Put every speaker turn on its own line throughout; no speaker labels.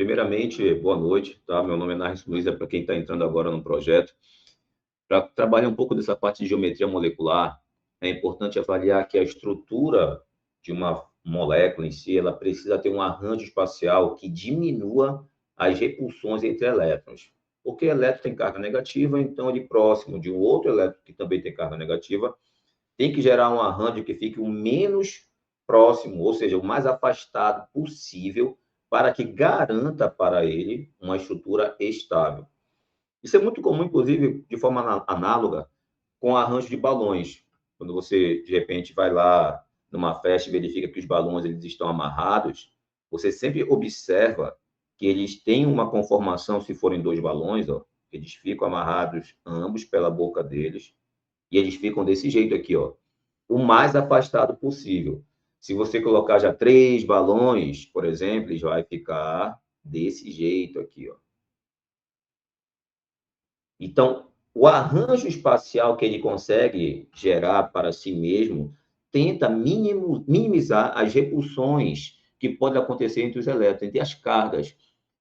Primeiramente, boa noite, tá? Meu nome é Narcis Luiz, é para quem está entrando agora no projeto. Para trabalhar um pouco dessa parte de geometria molecular, é importante avaliar que a estrutura de uma molécula em si, ela precisa ter um arranjo espacial que diminua as repulsões entre elétrons. Porque elétron tem carga negativa, então ele próximo de um outro elétron que também tem carga negativa, tem que gerar um arranjo que fique o menos próximo, ou seja, o mais afastado possível, para que garanta para ele uma estrutura estável. Isso é muito comum, inclusive, de forma análoga com arranjo de balões. Quando você, de repente, vai lá numa festa e verifica que os balões eles estão amarrados, você sempre observa que eles têm uma conformação, se forem dois balões, ó, eles ficam amarrados ambos pela boca deles, e eles ficam desse jeito aqui, ó, o mais afastado possível. Se você colocar já 3 balões, por exemplo, eles vai ficar desse jeito aqui, ó. Então, o arranjo espacial que ele consegue gerar para si mesmo tenta minimizar as repulsões que podem acontecer entre os elétrons, entre as cargas.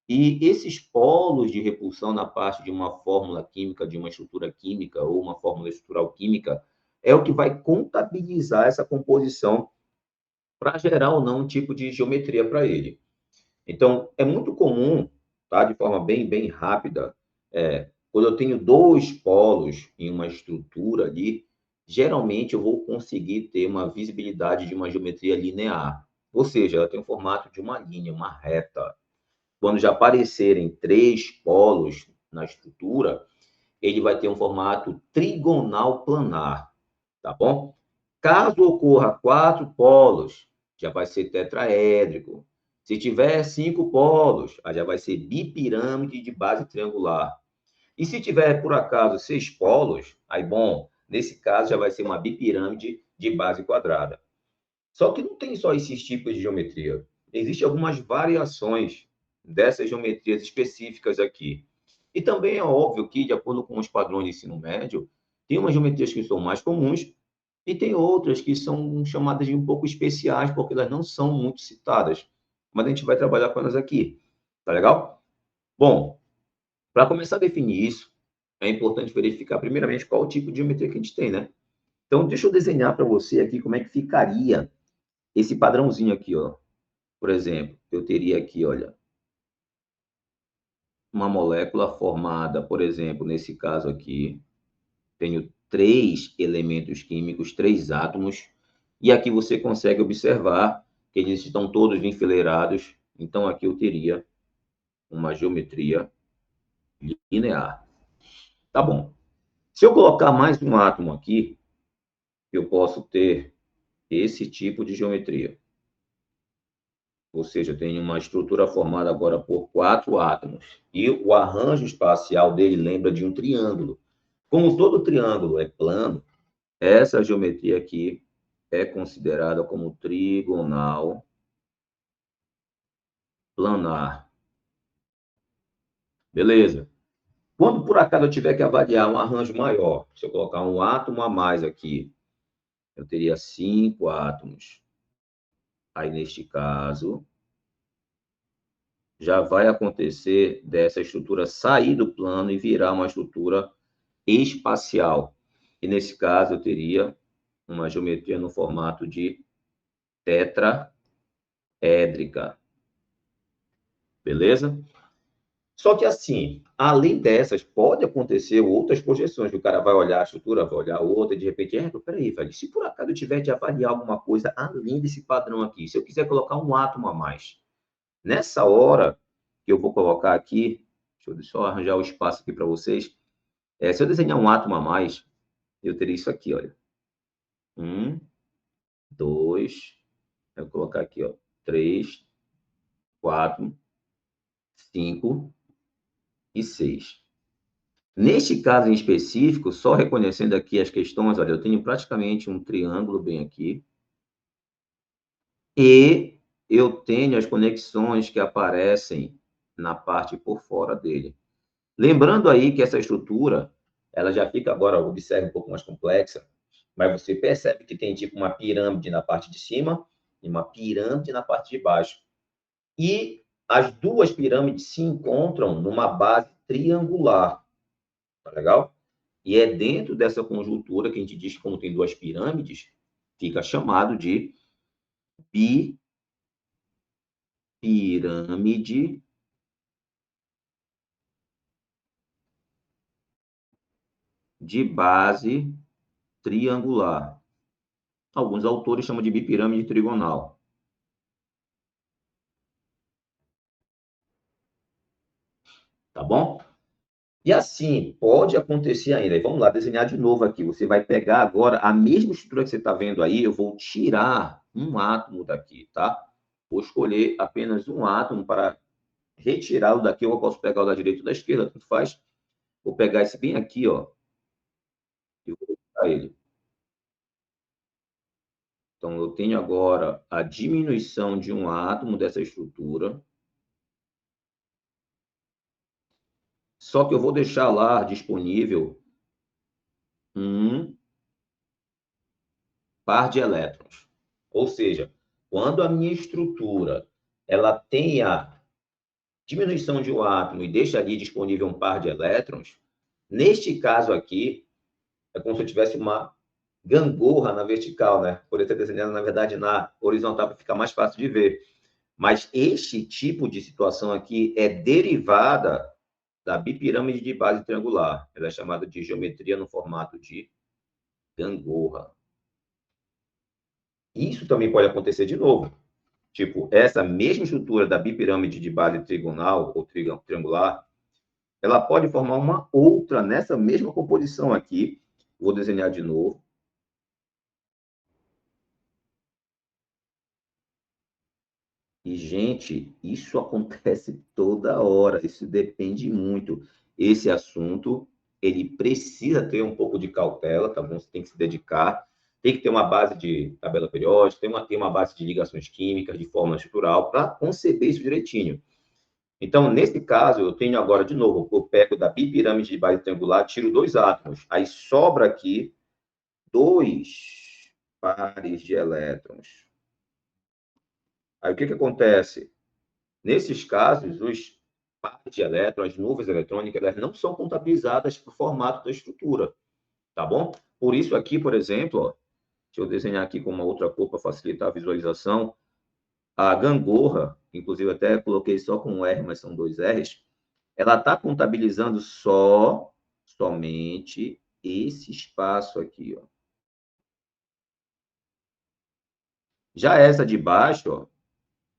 E esses polos de repulsão na parte de uma fórmula química, de uma estrutura química ou uma fórmula estrutural química, é o que vai contabilizar essa composição para gerar ou não um tipo de geometria para ele. Então, é muito comum, tá, de forma bem rápida, quando eu tenho dois polos em uma estrutura ali, geralmente eu vou conseguir ter uma visibilidade de uma geometria linear. Ou seja, ela tem o formato de uma linha, uma reta. Quando já aparecerem 3 polos na estrutura, ele vai ter um formato trigonal planar, tá bom? Caso ocorra 4 polos, já vai ser tetraédrico. Se tiver 5 polos, aí já vai ser bipirâmide de base triangular. E se tiver, por acaso, 6 polos, aí, bom, nesse caso já vai ser uma bipirâmide de base quadrada. Só que não tem só esses tipos de geometria. Existem algumas variações dessas geometrias específicas aqui. E também é óbvio que, de acordo com os padrões de ensino médio, tem umas geometrias que são mais comuns e tem outras que são chamadas de um pouco especiais, porque elas não são muito citadas. Mas a gente vai trabalhar com elas aqui. Tá legal? Bom, para começar a definir isso, é importante verificar, primeiramente, qual o tipo de geometria que a gente tem, né? Então, deixa eu desenhar para você aqui como é que ficaria esse padrãozinho aqui, ó. Por exemplo, eu teria aqui, olha, uma molécula formada, por exemplo, nesse caso aqui, tenho 3 elementos químicos, 3 átomos, e aqui você consegue observar que eles estão todos enfileirados, então aqui eu teria uma geometria linear. Tá bom. Se eu colocar mais um átomo aqui, eu posso ter esse tipo de geometria. Ou seja, eu tenho uma estrutura formada agora por 4 átomos. E o arranjo espacial dele lembra de um triângulo. Como todo triângulo é plano, essa geometria aqui é considerada como trigonal planar. Beleza. Quando por acaso eu tiver que avaliar um arranjo maior, se eu colocar um átomo a mais aqui, eu teria 5 átomos. Aí, neste caso, já vai acontecer dessa estrutura sair do plano e virar uma estrutura espacial. E nesse caso eu teria uma geometria no formato de tetraédrica. Beleza? Só que assim, além dessas, pode acontecer outras projeções, que o cara vai olhar a estrutura, vai olhar outra, e de repente, peraí, velho, se por acaso eu tiver de avaliar alguma coisa além desse padrão aqui, se eu quiser colocar um átomo a mais, nessa hora que eu vou colocar aqui, deixa eu só arranjar o espaço aqui para vocês, se eu desenhar um átomo a mais, eu teria isso aqui, olha. 1, 2, eu vou colocar aqui, ó, 3, 4, 5 e 6. Neste caso em específico, só reconhecendo aqui as questões, olha, eu tenho praticamente um triângulo bem aqui, e eu tenho as conexões que aparecem na parte por fora dele. Lembrando aí que essa estrutura, ela já fica agora, observe, um pouco mais complexa, mas você percebe que tem tipo uma pirâmide na parte de cima e uma pirâmide na parte de baixo. E as duas pirâmides se encontram numa base triangular, tá legal? E é dentro dessa conjuntura que a gente diz que, como tem duas pirâmides, fica chamado de bipirâmide de base triangular. Alguns autores chamam de bipirâmide trigonal. Tá bom? E assim, pode acontecer ainda. E vamos lá, desenhar de novo aqui. Você vai pegar agora a mesma estrutura que você está vendo aí, eu vou tirar um átomo daqui, tá? Vou escolher apenas um átomo para retirá-lo daqui. Eu posso pegar o da direita ou da esquerda, tanto faz. Vou pegar esse bem aqui, ó, e vou colocar ele. Então, eu tenho agora a diminuição de um átomo dessa estrutura. Só que eu vou deixar lá disponível um par de elétrons. Ou seja, quando a minha estrutura ela tem a diminuição de um átomo e deixa ali disponível um par de elétrons, neste caso aqui, é como se eu tivesse uma gangorra na vertical, né? Poderia ter desenhado, na verdade, na horizontal para ficar mais fácil de ver. Mas este tipo de situação aqui é derivada da bipirâmide de base triangular. Ela é chamada de geometria no formato de gangorra. Isso também pode acontecer de novo. Tipo, essa mesma estrutura da bipirâmide de base trigonal ou triangular, ela pode formar uma outra nessa mesma composição aqui. Vou desenhar de novo. E, gente, isso acontece toda hora, isso depende muito. Esse assunto, ele precisa ter um pouco de cautela, tá bom? Você tem que se dedicar, tem que ter uma base de tabela periódica, tem uma base de ligações químicas, de fórmula estrutural, para conceber isso direitinho. Então, nesse caso, eu tenho agora, de novo, eu pego da bipirâmide de base triangular, tiro dois átomos, aí sobra aqui dois pares de elétrons. Aí, o que acontece? Nesses casos, os pares de elétrons, as nuvens eletrônicas, elas não são contabilizadas para o formato da estrutura, tá bom? Por isso aqui, por exemplo, ó, deixa eu desenhar aqui com uma outra cor para facilitar a visualização, a gangorra, inclusive até coloquei só com um R, mas são dois R's, ela está contabilizando somente esse espaço aqui, ó. Já essa de baixo, ó,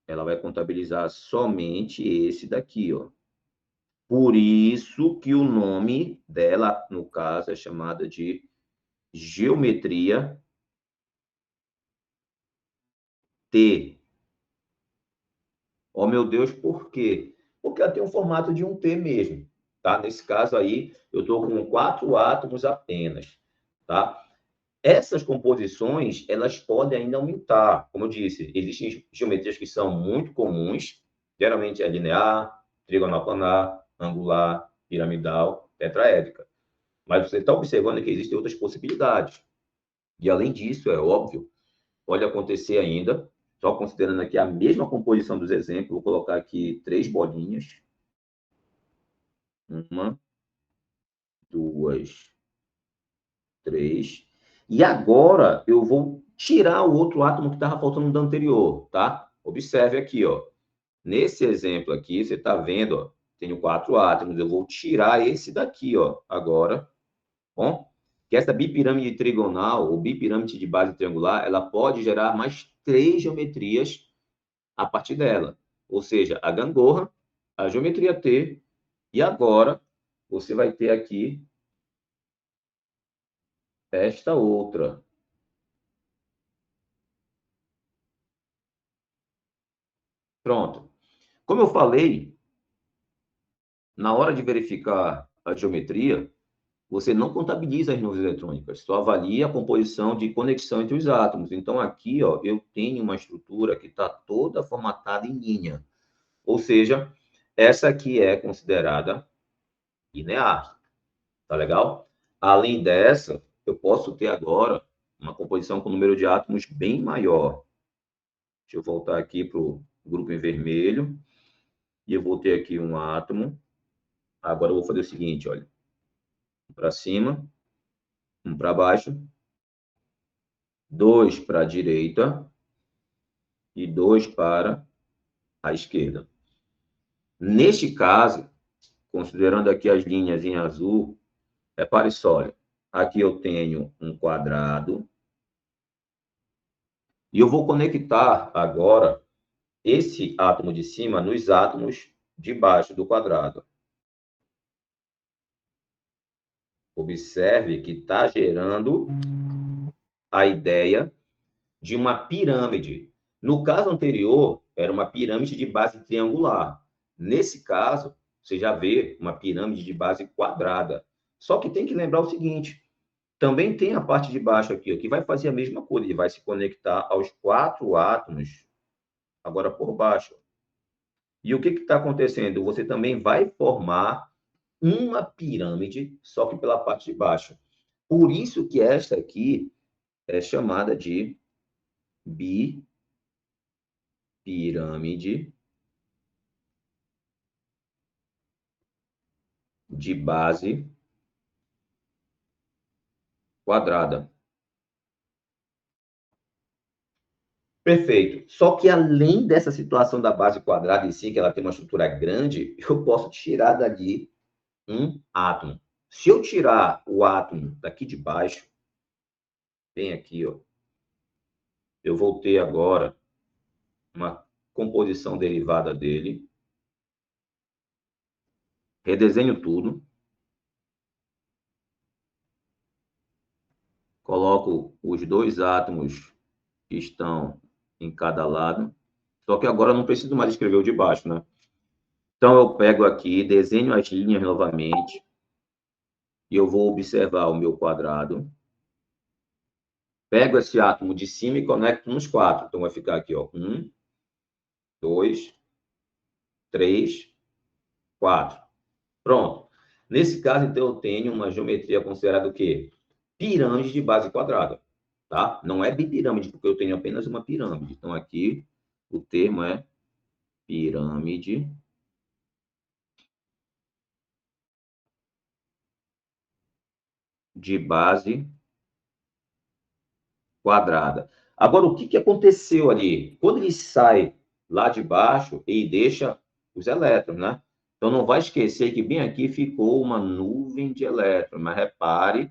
ela vai contabilizar somente esse daqui, ó. Por isso que o nome dela, no caso, é chamada de geometria T. Oh, meu Deus, por quê? Porque ela tem um formato de um T mesmo, tá? Nesse caso aí, eu estou com 4 átomos apenas, tá? Essas composições, elas podem ainda aumentar. Como eu disse, existem geometrias que são muito comuns, geralmente é linear, trigonal planar, angular, piramidal, tetraédrica. Mas você está observando que existem outras possibilidades. E, além disso, é óbvio, pode acontecer ainda, só considerando aqui a mesma composição dos exemplos, vou colocar aqui 3 bolinhas. Uma, duas, três. E agora eu vou tirar o outro átomo que estava faltando do anterior, tá? Observe aqui, ó. Nesse exemplo aqui, você está vendo, ó, tenho 4 átomos, eu vou tirar esse daqui, ó, agora, bom? Que essa bipirâmide trigonal, ou bipirâmide de base triangular, ela pode gerar mais 3 geometrias a partir dela. Ou seja, a gangorra, a geometria T, e agora você vai ter aqui esta outra. Pronto. Como eu falei, na hora de verificar a geometria, você não contabiliza as nuvens eletrônicas, só avalia a composição de conexão entre os átomos. Então, aqui, ó, eu tenho uma estrutura que está toda formatada em linha. Ou seja, essa aqui é considerada linear. Tá legal? Além dessa, eu posso ter agora uma composição com número de átomos bem maior. Deixa eu voltar aqui para o grupo em vermelho. E eu vou ter aqui um átomo. Agora eu vou fazer o seguinte, olha. Um para cima, um para baixo, 2 para a direita e 2 para a esquerda. Neste caso, considerando aqui as linhas em azul, repare só, olha, aqui eu tenho um quadrado e eu vou conectar agora esse átomo de cima nos átomos de baixo do quadrado. Observe que está gerando a ideia de uma pirâmide. No caso anterior, era uma pirâmide de base triangular. Nesse caso, você já vê uma pirâmide de base quadrada. Só que tem que lembrar o seguinte, também tem a parte de baixo aqui, que vai fazer a mesma coisa, ele vai se conectar aos 4 átomos, agora por baixo. E o que está acontecendo? Você também vai formar uma pirâmide, só que pela parte de baixo. Por isso que esta aqui é chamada de bipirâmide de base quadrada. Perfeito. Só que além dessa situação da base quadrada em si, que ela tem uma estrutura grande, eu posso tirar dali um átomo. Se eu tirar o átomo daqui de baixo, bem aqui, ó, eu vou ter agora uma composição derivada dele. Redesenho tudo. Coloco os 2 átomos que estão em cada lado. Só que agora eu não preciso mais escrever o de baixo, né? Então, eu pego aqui, desenho as linhas novamente, e eu vou observar o meu quadrado. Pego esse átomo de cima e conecto nos 4. Então, vai ficar aqui, ó, 1, 2, 3, 4. Pronto. Nesse caso, então, eu tenho uma geometria considerada o quê? Pirâmide de base quadrada, tá? Não é bipirâmide, porque eu tenho apenas uma pirâmide. Então, aqui, o termo é pirâmide de base quadrada. Agora, o que aconteceu ali? Quando ele sai lá de baixo, ele deixa os elétrons, né? Então, não vai esquecer que bem aqui ficou uma nuvem de elétrons. Mas repare,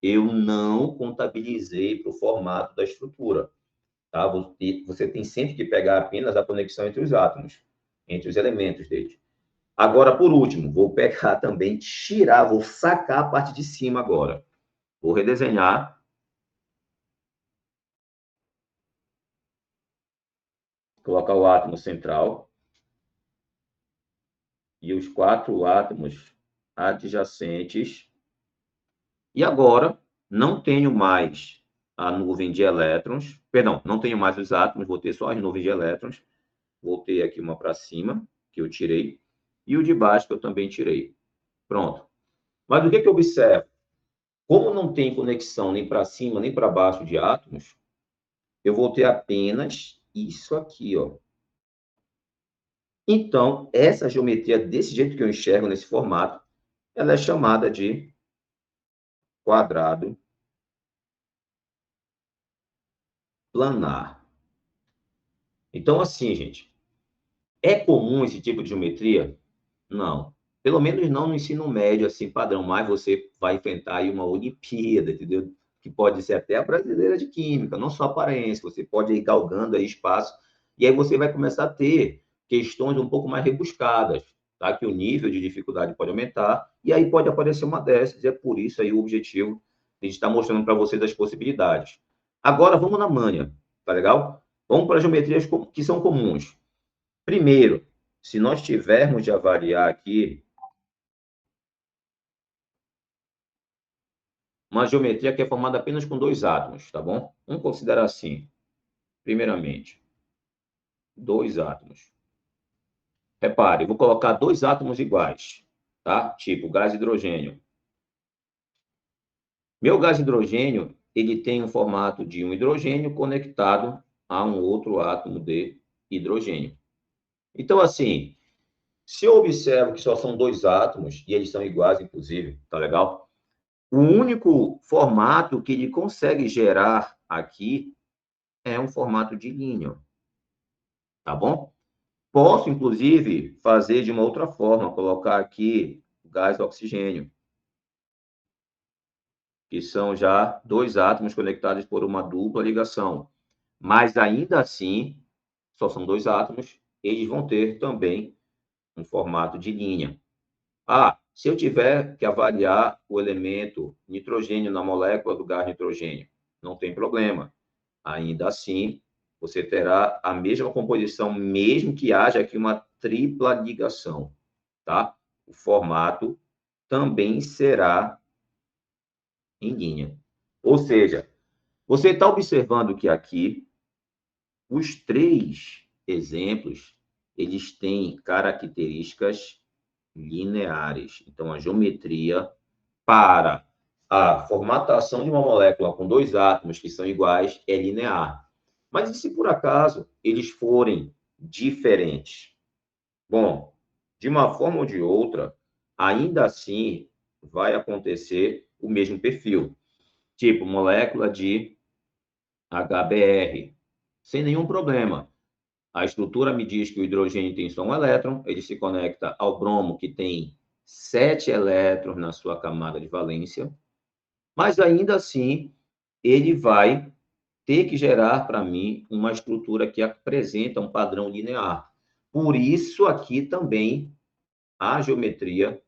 eu não contabilizei para o formato da estrutura. Tá? Você tem sempre que pegar apenas a conexão entre os átomos, entre os elementos deles. Agora, por último, vou pegar também, tirar, vou sacar a parte de cima agora. Vou redesenhar. Colocar o átomo central e os 4 átomos adjacentes. E agora, não tenho mais a nuvem de elétrons, perdão, não tenho mais os átomos, vou ter só as nuvens de elétrons. Vou ter aqui uma para cima, que eu tirei, e o de baixo, que eu também tirei. Pronto. Mas o que eu observo? Como não tem conexão nem para cima, nem para baixo de átomos, eu vou ter apenas isso aqui, ó. Então, essa geometria, desse jeito que eu enxergo nesse formato, ela é chamada de quadrado planar. Então, assim, gente, é comum esse tipo de geometria? Não. Pelo menos não no ensino médio, assim, padrão, mas você vai enfrentar aí uma Olimpíada, entendeu? Que pode ser até a brasileira de Química, não só paraense, você pode ir galgando aí espaço, e aí você vai começar a ter questões um pouco mais rebuscadas, tá? Que o nível de dificuldade pode aumentar, e aí pode aparecer uma dessas, e é por isso aí o objetivo de estar mostrando para vocês as possibilidades. Agora, vamos na manha, tá legal? Vamos para as geometrias que são comuns. Primeiro, se nós tivermos de avaliar aqui uma geometria que é formada apenas com 2 átomos, tá bom? Vamos considerar assim, primeiramente, 2 átomos. Repare, vou colocar 2 átomos iguais, tá? Tipo gás hidrogênio. Meu gás hidrogênio, ele tem um formato de um hidrogênio conectado a um outro átomo de hidrogênio. Então, assim, Se eu observo que só são dois átomos, e eles são iguais, inclusive, tá legal? O único formato que ele consegue gerar aqui é um formato de linha, tá bom? Posso, inclusive, fazer de uma outra forma, colocar aqui gás oxigênio, que são já dois átomos conectados por uma dupla ligação. Mas ainda assim, só são dois átomos, eles vão ter também um formato de linha. Ah, se eu tiver que avaliar o elemento nitrogênio na molécula do gás nitrogênio, não tem problema. Ainda assim, você terá a mesma composição, mesmo que haja aqui uma tripla ligação, tá? O formato também será em linha. Ou seja, você está observando que aqui os três exemplos eles têm características lineares. Então, a geometria para a formatação de uma molécula com dois átomos que são iguais é linear. Mas e se por acaso eles forem diferentes? Bom, de uma forma ou de outra, ainda assim vai acontecer o mesmo perfil. Tipo, molécula de HBr, sem nenhum problema. A estrutura me diz que o hidrogênio tem só um elétron, ele se conecta ao bromo, que tem 7 elétrons na sua camada de valência, mas ainda assim ele vai ter que gerar para mim uma estrutura que apresenta um padrão linear. Por isso, aqui também a geometria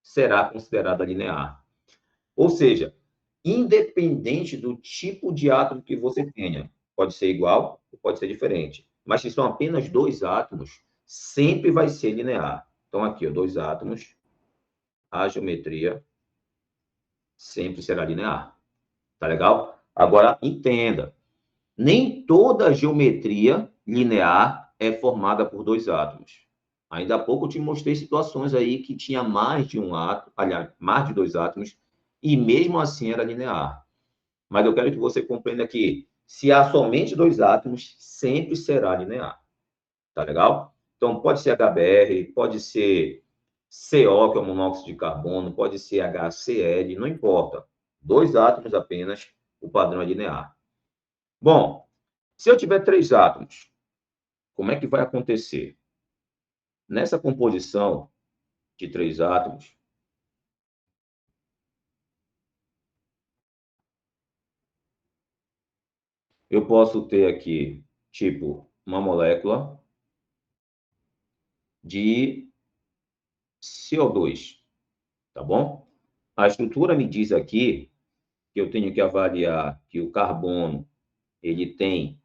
será considerada linear. Ou seja, independente do tipo de átomo que você tenha, pode ser igual ou pode ser diferente. Mas se são apenas dois átomos, sempre vai ser linear. Então, aqui, ó, dois átomos, a geometria sempre será linear. Tá legal? Agora, entenda, nem toda geometria linear é formada por dois átomos. Ainda há pouco eu te mostrei situações aí que tinha mais de um átomo, aliás, mais de dois átomos, e mesmo assim era linear. Mas eu quero que você compreenda que se há somente dois átomos, sempre será linear. Tá legal? Então, pode ser HBr, pode ser CO, que é o monóxido de carbono, pode ser HCl, não importa. Dois átomos apenas, o padrão é linear. Bom, se eu tiver três átomos, como é que vai acontecer? Nessa composição de três átomos, eu posso ter aqui, tipo, uma molécula de CO2, tá bom? A estrutura me diz aqui que eu tenho que avaliar que o carbono ele tem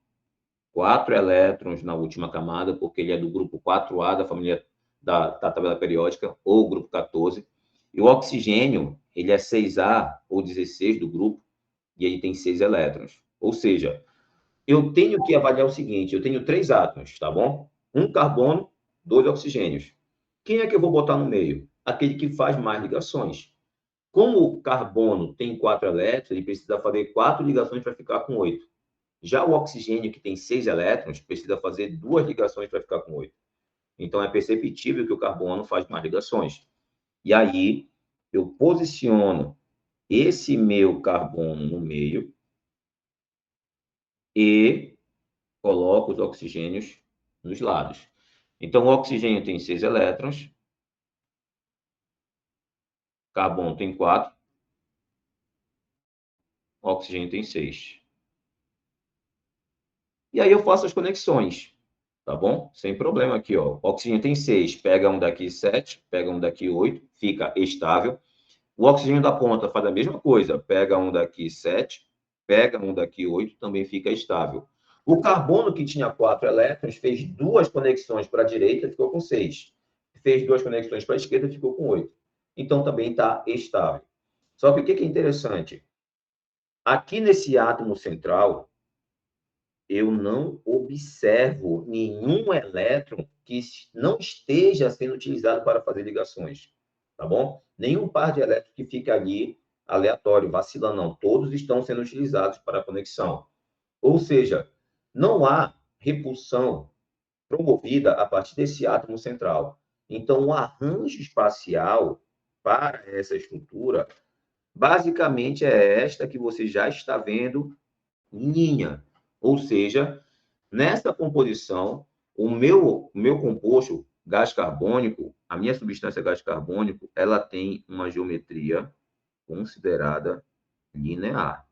4 elétrons na última camada, porque ele é do grupo 4A da família da tabela periódica, ou grupo 14. E o oxigênio, ele é 6A ou 16 do grupo, e ele tem 6 elétrons. Ou seja, eu tenho que avaliar o seguinte, eu tenho três átomos, tá bom? Um carbono, dois oxigênios. Quem é que eu vou botar no meio? Aquele que faz mais ligações. Como o carbono tem 4 elétrons, ele precisa fazer 4 ligações para ficar com 8. Já o oxigênio, que tem 6 elétrons, precisa fazer 2 ligações para ficar com 8. Então, é perceptível que o carbono faz mais ligações. E aí, eu posiciono esse meu carbono no meio e coloco os oxigênios nos lados. Então, o oxigênio tem 6 elétrons, carbono tem 4, oxigênio tem 6. E aí eu faço as conexões, tá bom? Sem problema aqui, ó. O oxigênio tem 6, pega um daqui 7, pega um daqui 8, fica estável. O oxigênio da ponta faz a mesma coisa, pega um daqui 7, pega um daqui 8, também fica estável. O carbono, que tinha 4 elétrons, fez duas conexões para a direita, ficou com 6. Fez duas conexões para a esquerda, ficou com 8. Então, também está estável. Só que o que é interessante? Aqui nesse átomo central, eu não observo nenhum elétron que não esteja sendo utilizado para fazer ligações, tá bom? Nenhum par de elétrons que fica ali aleatório, vacilando, não. Todos estão sendo utilizados para a conexão. Ou seja, não há repulsão promovida a partir desse átomo central. Então, o arranjo espacial para essa estrutura, basicamente, é esta que você já está vendo em linha. Ou seja, nessa composição, o meu composto gás carbônico, a minha substância gás carbônico, ela tem uma geometria considerada linear.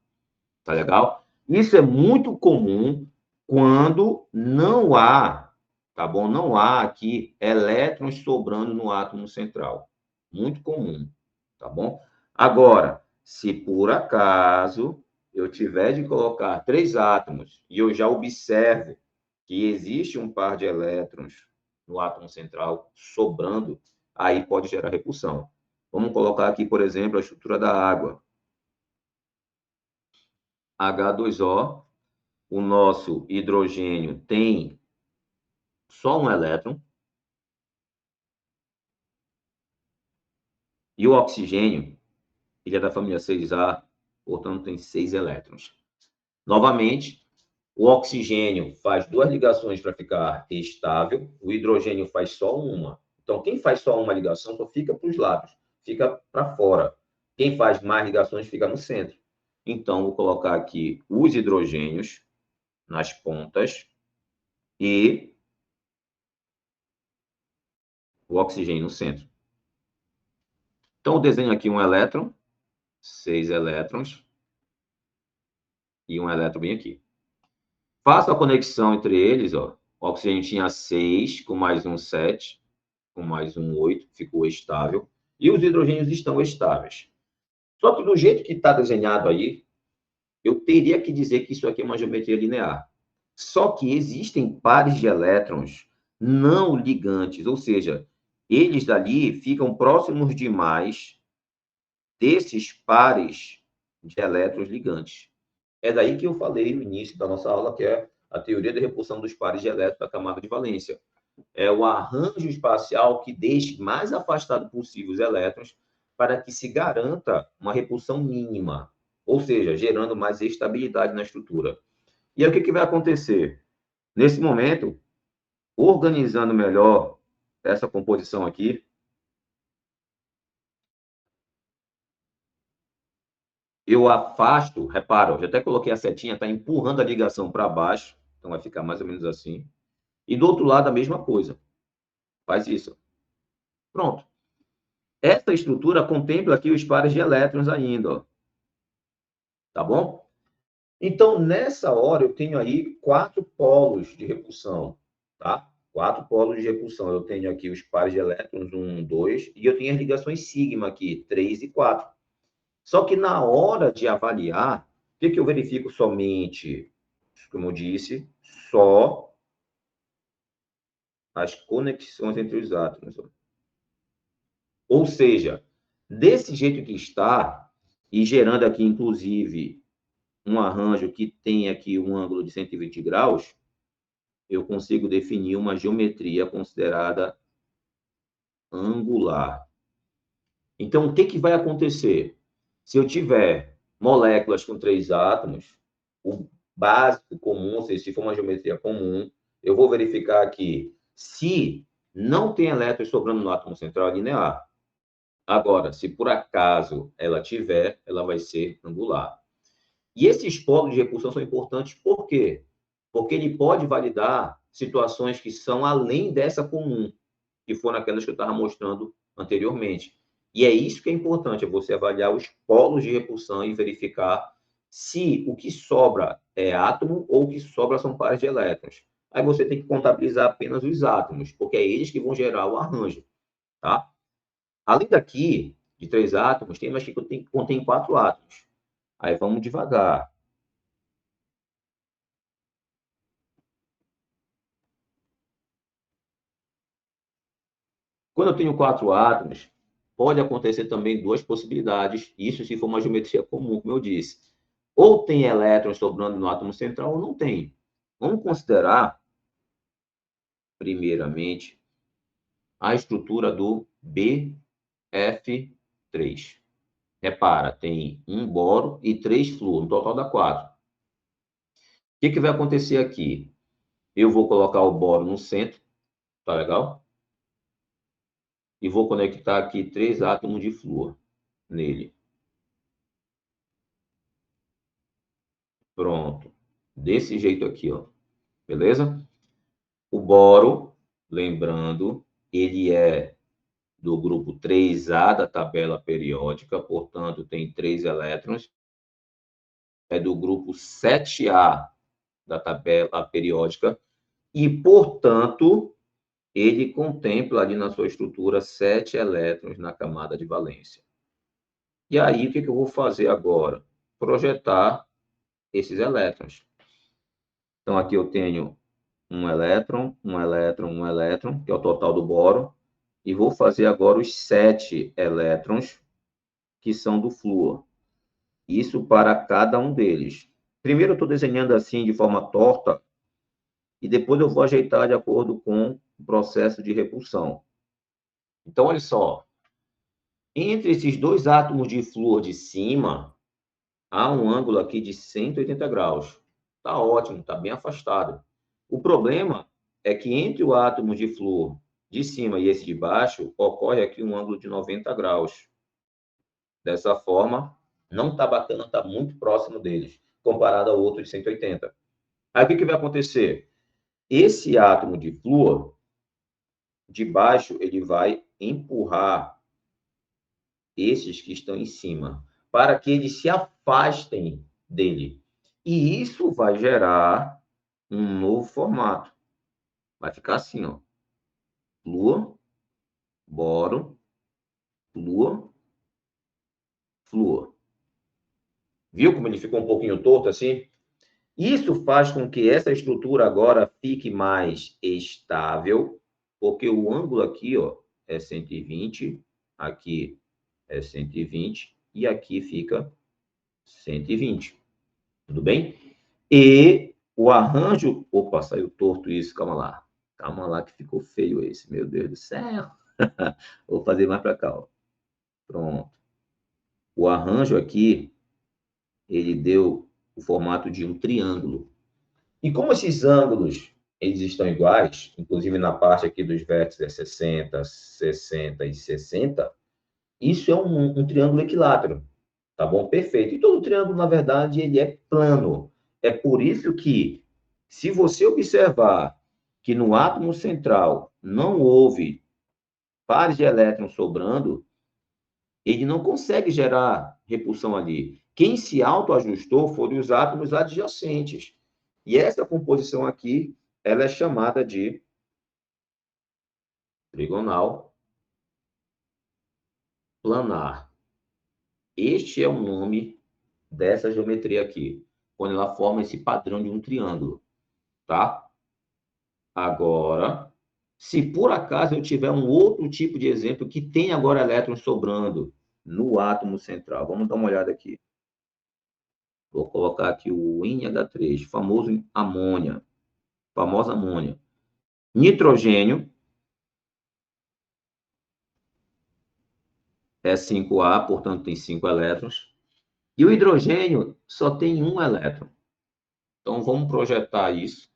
Tá legal? Isso é muito comum quando não há, tá bom? Não há aqui elétrons sobrando no átomo central. Muito comum, tá bom? Agora, se por acaso eu tiver de colocar 3 átomos e eu já observo que existe um par de elétrons no átomo central sobrando, aí pode gerar repulsão. Vamos colocar aqui, por exemplo, a estrutura da água. H2O, o nosso hidrogênio tem só um elétron e o oxigênio, ele é da família 6A, portanto tem 6 elétrons. Novamente, o oxigênio faz 2 ligações para ficar estável, o hidrogênio faz só uma. Então, quem faz só uma ligação só fica para os lados, fica para fora. Quem faz mais ligações fica no centro. Então, vou colocar aqui os hidrogênios nas pontas e o oxigênio no centro. Então, eu desenho aqui um elétron, 6 elétrons, e um elétron bem aqui. Faço a conexão entre eles, ó. O oxigênio tinha 6, com mais um 7, com mais um 8, ficou estável. E os hidrogênios estão estáveis. Só que do jeito que está desenhado aí, eu teria que dizer que isso aqui é uma geometria linear. Só que existem pares de elétrons não ligantes, ou seja, eles dali ficam próximos demais desses pares de elétrons ligantes. É daí que eu falei no início da nossa aula, que é a teoria da repulsão dos pares de elétrons da camada de valência. É o arranjo espacial que deixe mais afastado possível os elétrons para que se garanta uma repulsão mínima, ou seja, gerando mais estabilidade na estrutura. E aí o que vai acontecer? Nesse momento, organizando melhor essa composição aqui, eu afasto, repara, eu já até coloquei a setinha, está empurrando a ligação para baixo, então vai ficar mais ou menos assim. E do outro lado a mesma coisa. Faz isso. Pronto. Essa estrutura contempla aqui os pares de elétrons ainda, ó. Tá bom? Então, nessa hora, eu tenho aí 4 polos de repulsão, tá? 4 polos de repulsão. Eu tenho aqui os pares de elétrons, 1, 2, e eu tenho as ligações sigma aqui, 3 e 4. Só que na hora de avaliar, o que eu verifico somente? Como eu disse, só as conexões entre os átomos. Ou seja, desse jeito que está, e gerando aqui, inclusive, um arranjo que tem aqui um ângulo de 120 graus, eu consigo definir uma geometria considerada angular. Então, o que vai acontecer? Se eu tiver moléculas com 3 átomos, o básico comum, ou seja, se for uma geometria comum, eu vou verificar aqui se não tem elétrons sobrando no átomo central é linear. Agora, se por acaso ela tiver, ela vai ser angular. E esses polos de repulsão são importantes por quê? Porque ele pode validar situações que são além dessa comum, que foram aquelas que eu estava mostrando anteriormente. E é isso que é importante, é você avaliar os polos de repulsão e verificar se o que sobra é átomo ou o que sobra são pares de elétrons. Aí você tem que contabilizar apenas os átomos, porque é eles que vão gerar o arranjo, tá? Além daqui, de 3 átomos, tem mais que contém 4 átomos. Aí vamos devagar. Quando eu tenho 4 átomos, pode acontecer também 2 possibilidades, isso se for uma geometria comum, como eu disse. Ou tem elétrons sobrando no átomo central ou não tem. Vamos considerar, primeiramente, a estrutura do BF3. Repara, tem um boro e 3 flúor, no total dá 4. O que vai acontecer aqui? Eu vou colocar o boro no centro, tá legal? E vou conectar aqui 3 átomos de flúor nele. Pronto. Desse jeito aqui, ó. Beleza? O boro, lembrando, ele é do grupo 3A da tabela periódica, portanto, tem 3 elétrons. É do grupo 7A da tabela periódica e, portanto, ele contempla ali na sua estrutura 7 elétrons na camada de valência. E aí, o que eu vou fazer agora? Projetar esses elétrons. Então, aqui eu tenho um elétron, um elétron, um elétron, que é o total do boro, e vou fazer agora os 7 elétrons que são do flúor. Isso para cada um deles. Primeiro eu estou desenhando assim de forma torta, e depois eu vou ajeitar de acordo com o processo de repulsão. Então, olha só. Entre esses 2 átomos de flúor de cima, há um ângulo aqui de 180 graus. Está ótimo, está bem afastado. O problema é que entre o átomo de flúor de cima e esse de baixo, ocorre aqui um ângulo de 90 graus. Dessa forma, não está bacana, está muito próximo deles, comparado ao outro de 180. Aí o que vai acontecer? Esse átomo de flúor, de baixo, ele vai empurrar esses que estão em cima, para que eles se afastem dele. E isso vai gerar um novo formato. Vai ficar assim, ó. Flúor, boro, flúor, flúor. Viu como ele ficou um pouquinho torto assim? Isso faz com que essa estrutura agora fique mais estável, porque o ângulo aqui, ó, é 120, aqui é 120 e aqui fica 120. Tudo bem? E o arranjo... Opa, saiu torto isso, calma lá. Calma lá que ficou feio esse, meu Deus do céu. Vou fazer mais para cá, ó. Pronto. O arranjo aqui, ele deu o formato de um triângulo. E como esses ângulos, eles estão iguais, inclusive na parte aqui dos vértices é 60, 60 e 60, isso é um triângulo equilátero. Tá bom? Perfeito. E todo triângulo, na verdade, ele é plano. É por isso que, se você observar que no átomo central não houve pares de elétrons sobrando, ele não consegue gerar repulsão ali. Quem se autoajustou foram os átomos adjacentes. E essa composição aqui, ela é chamada de trigonal planar. Este é o nome dessa geometria aqui, quando ela forma esse padrão de um triângulo, tá? Agora, se por acaso eu tiver um outro tipo de exemplo que tem agora elétrons sobrando no átomo central, vamos dar uma olhada aqui. Vou colocar aqui o NH3, famoso amônia, famosa amônia. Nitrogênio é 5A, portanto tem 5 elétrons. E o hidrogênio só tem um elétron. Então vamos projetar isso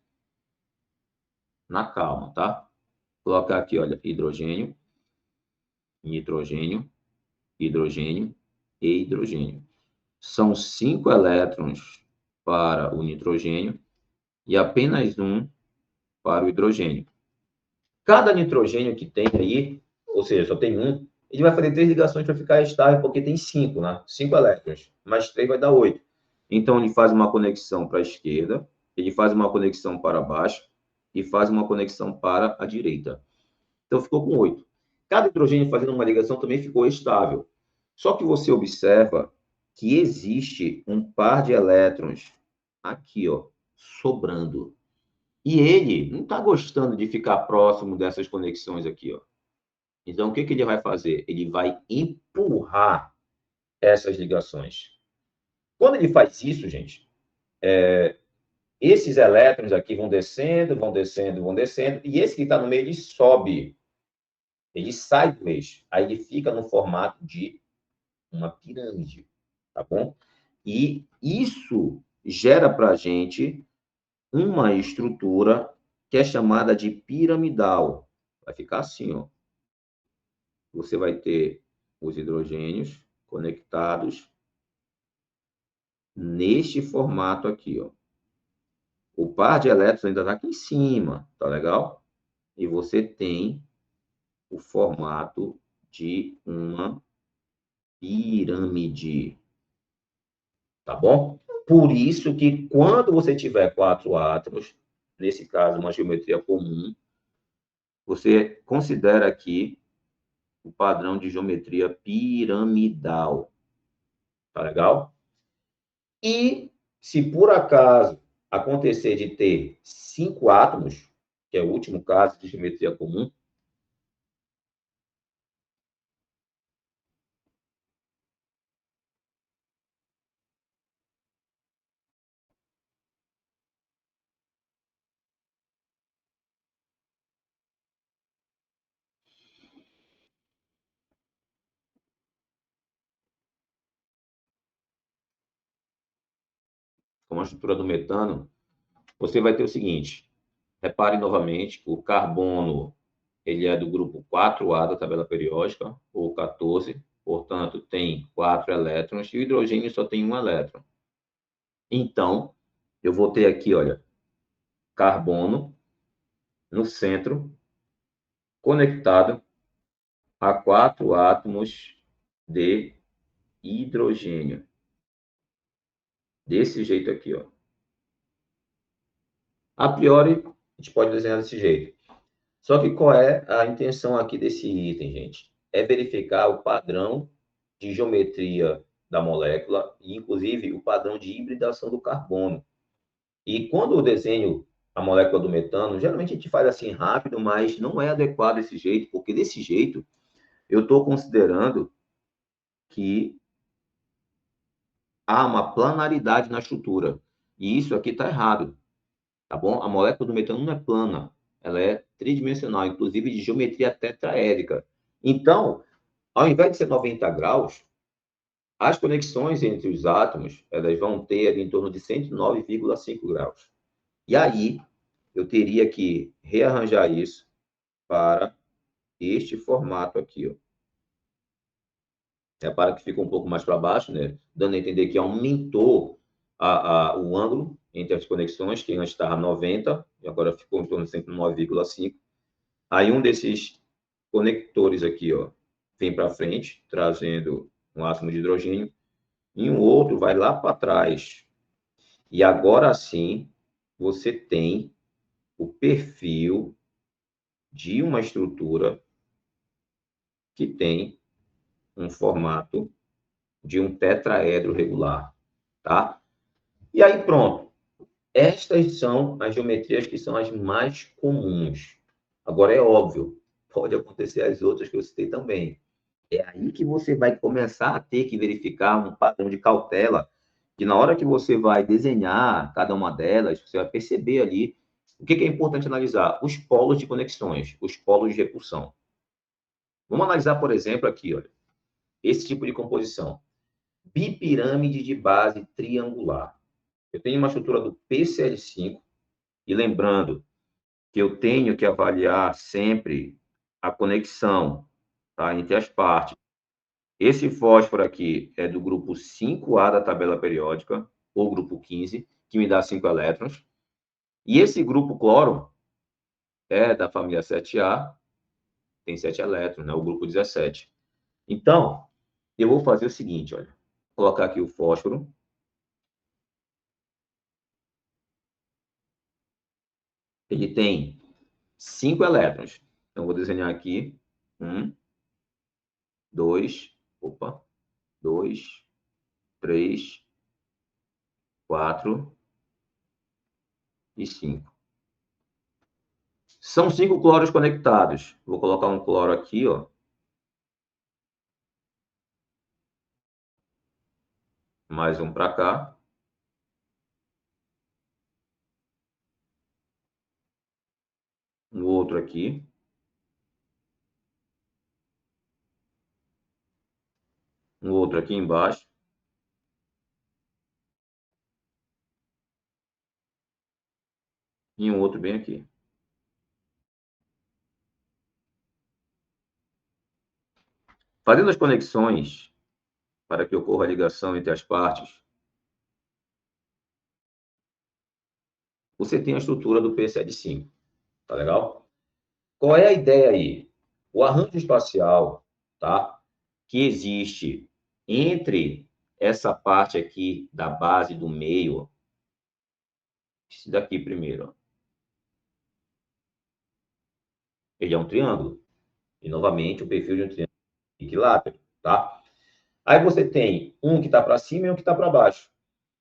na calma, tá? Vou colocar aqui, olha, hidrogênio, nitrogênio, hidrogênio e hidrogênio. São 5 elétrons para o nitrogênio e apenas um para o hidrogênio. Cada nitrogênio que tem aí, ou seja, só tem um, ele vai fazer 3 ligações para ficar estável, porque tem 5, né? 5 elétrons, mais 3 vai dar 8. Então, ele faz uma conexão para a esquerda, ele faz uma conexão para baixo e faz uma conexão para a direita. Então, ficou com 8. Cada hidrogênio fazendo uma ligação também ficou estável. Só que você observa que existe um par de elétrons aqui, ó, sobrando. E ele não está gostando de ficar próximo dessas conexões aqui, ó. Então, o que ele vai fazer? Ele vai empurrar essas ligações. Quando ele faz isso, gente, esses elétrons aqui vão descendo, vão descendo, vão descendo, e esse que está no meio, ele sobe. Ele sai do eixo. Aí ele fica no formato de uma pirâmide, tá bom? E isso gera para a gente uma estrutura que é chamada de piramidal. Vai ficar assim, ó. Você vai ter os hidrogênios conectados neste formato aqui, ó. O par de elétrons ainda está aqui em cima, tá legal? E você tem o formato de uma pirâmide, tá bom? Por isso que quando você tiver 4 átomos, nesse caso uma geometria comum, você considera aqui o padrão de geometria piramidal, tá legal? E se por acaso acontecer de ter 5 átomos, que é o último caso de geometria comum, como a estrutura do metano, você vai ter o seguinte: repare novamente, o carbono ele é do grupo 4A da tabela periódica, ou 14, portanto, tem 4 elétrons, e o hidrogênio só tem um elétron. Então, eu vou ter aqui, olha, carbono no centro, conectado a 4 átomos de hidrogênio. Desse jeito aqui, ó. A priori, a gente pode desenhar desse jeito. Só que qual é a intenção aqui desse item, gente? É verificar o padrão de geometria da molécula e, inclusive, o padrão de hibridação do carbono. E quando eu desenho a molécula do metano, geralmente a gente faz assim rápido, mas não é adequado desse jeito, porque desse jeito eu estou considerando que há uma planaridade na estrutura. E isso aqui está errado, tá bom? A molécula do metano não é plana, ela é tridimensional, inclusive de geometria tetraédrica. Então, ao invés de ser 90 graus, as conexões entre os átomos elas vão ter em torno de 109,5 graus. E aí, eu teria que rearranjar isso para este formato aqui. Ó. Repara que fica um pouco mais para baixo, né? Dando a entender que aumentou o ângulo entre as conexões, que antes estava 90, e agora ficou em torno de 109,5. Aí um desses conectores aqui, ó, vem para frente, trazendo um átomo de hidrogênio, e um outro vai lá para trás. E agora sim, você tem o perfil de uma estrutura que tem um formato de um tetraedro regular, tá? E aí pronto. Estas são as geometrias que são as mais comuns. Agora é óbvio, pode acontecer as outras que eu citei também. É aí que você vai começar a ter que verificar um padrão de cautela, que na hora que você vai desenhar cada uma delas, você vai perceber ali o que é importante analisar? Os polos de conexões, os polos de repulsão. Vamos analisar, por exemplo, aqui, olha, esse tipo de composição. Bipirâmide de base triangular. Eu tenho uma estrutura do PCl5, e lembrando que eu tenho que avaliar sempre a conexão, tá, entre as partes. Esse fósforo aqui é do grupo 5A da tabela periódica, ou grupo 15, que me dá 5 elétrons. E esse grupo cloro é da família 7A, tem 7 elétrons, né? O grupo 17. Então, eu vou fazer o seguinte, olha. Vou colocar aqui o fósforo. Ele tem 5 elétrons. Então, vou desenhar aqui. 1, 2, opa, 2, 3, 4 e 5. São 5 cloros conectados. Vou colocar um cloro aqui, ó. Mais um para cá. Um outro aqui. Um outro aqui embaixo. E um outro bem aqui. Fazendo as conexões para que ocorra a ligação entre as partes, você tem a estrutura do PCL5, tá legal? Qual é a ideia aí? O arranjo espacial, tá? Que existe entre essa parte aqui da base do meio, esse daqui primeiro, ó. Ele é um triângulo. E, novamente, o perfil de um triângulo equilátero, tá? Aí você tem um que está para cima e um que está para baixo.